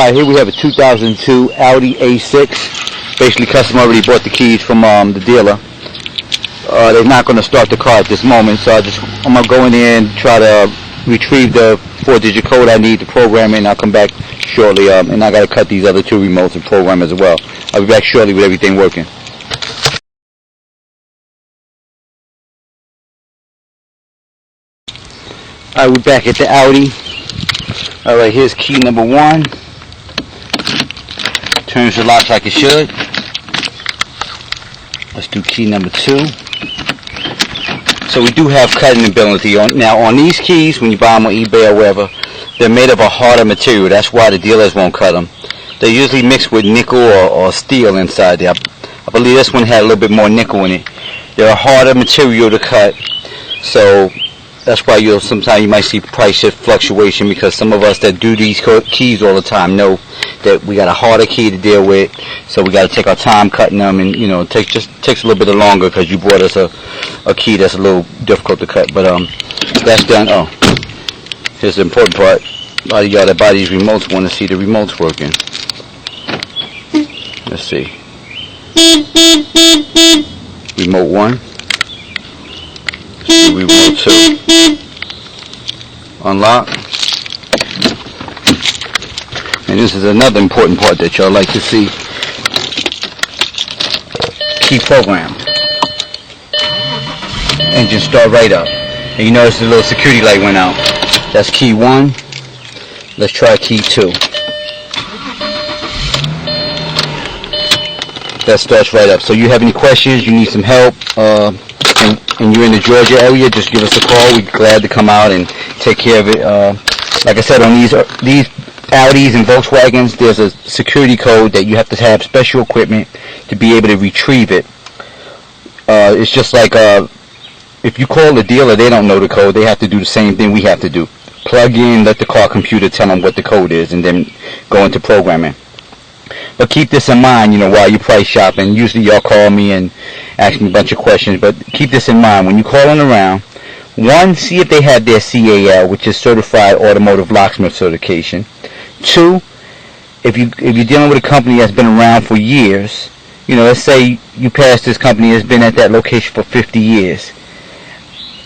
Alright, here we have a 2002 Audi A6. Basically, customer already bought the keys from the dealer. They're not going to start the car at this moment, so I'm going to go in there and try to retrieve the 4-digit code I need to program it, and I'll come back shortly. And I got to cut these other 2 remotes and program as well. I'll be back shortly with everything working. Alright, we're back at the Audi. Alright, here's key number 1. Turns the lock like it should. Let's do key number 2. So we do have cutting ability. Now on these keys, when you buy them on eBay or wherever, they're made of a harder material. That's why the dealers won't cut them. They're usually mixed with nickel or steel inside there. I believe this one had a little bit more nickel in it. They're a harder material to cut. So that's why sometimes you might see price shift fluctuation, because some of us that do these keys all the time know that we got a harder key to deal with, so we got to take our time cutting them, and it takes a little bit longer because you bought us a key that's a little difficult to cut. But that's done. Oh, here's the important part. A lot of y'all that buy these remotes want to see the remotes working. Let's see. Remote 1. Remote 2. Unlock. And this is another important part that y'all like to see. Key program. Engine start right up. And you notice the little security light went out. That's key 1. Let's try key 2. That starts right up. So you have any questions, you need some help, and you're in the Georgia area, just give us a call. We're glad to come out and take care of it. Like I said, on these Audis and Volkswagens, there's a security code that you have to have special equipment to be able to retrieve it. It's just like if you call the dealer, they don't know the code. They have to do the same thing we have to do. Plug in, let the car computer tell them what the code is, and then go into programming. But keep this in mind, while you're price shopping. Usually y'all call me and ask me a bunch of questions, but keep this in mind when you're calling around. 1, see if they have their CAL, which is Certified Automotive Locksmith Certification. 2, if you're dealing with a company that's been around for years, let's say you pass this company that's been at that location for 50 years,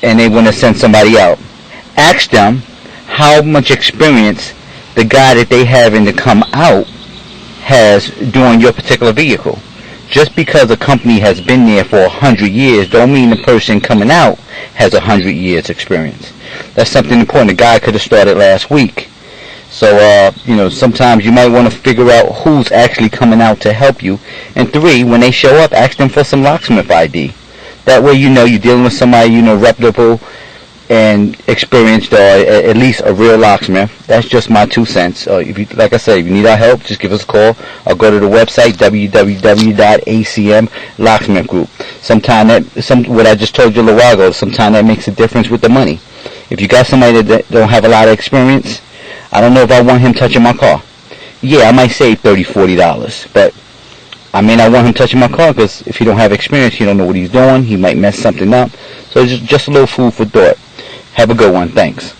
and they want to send somebody out. Ask them how much experience the guy that they have in to come out has doing your particular vehicle. Just because a company has been there for 100 years don't mean the person coming out has 100 years experience. That's something important. The guy could have started last week. So sometimes you might want to figure out who's actually coming out to help you. And 3, when they show up, ask them for some locksmith ID. That way you're dealing with somebody reputable and experienced, or at least a real locksmith. That's just my 2 cents. Like I said, if you need our help, just give us a call or go to the website www.ACM Locksmith Group. What I just told you a little while ago, sometimes that makes a difference with the money. If you got somebody that don't have a lot of experience, I don't know if I want him touching my car. Yeah, I might save $30, $40, but I may not want him touching my car, because if he don't have experience, he don't know what he's doing. He might mess something up. So it's just a little food for thought. Have a good one. Thanks.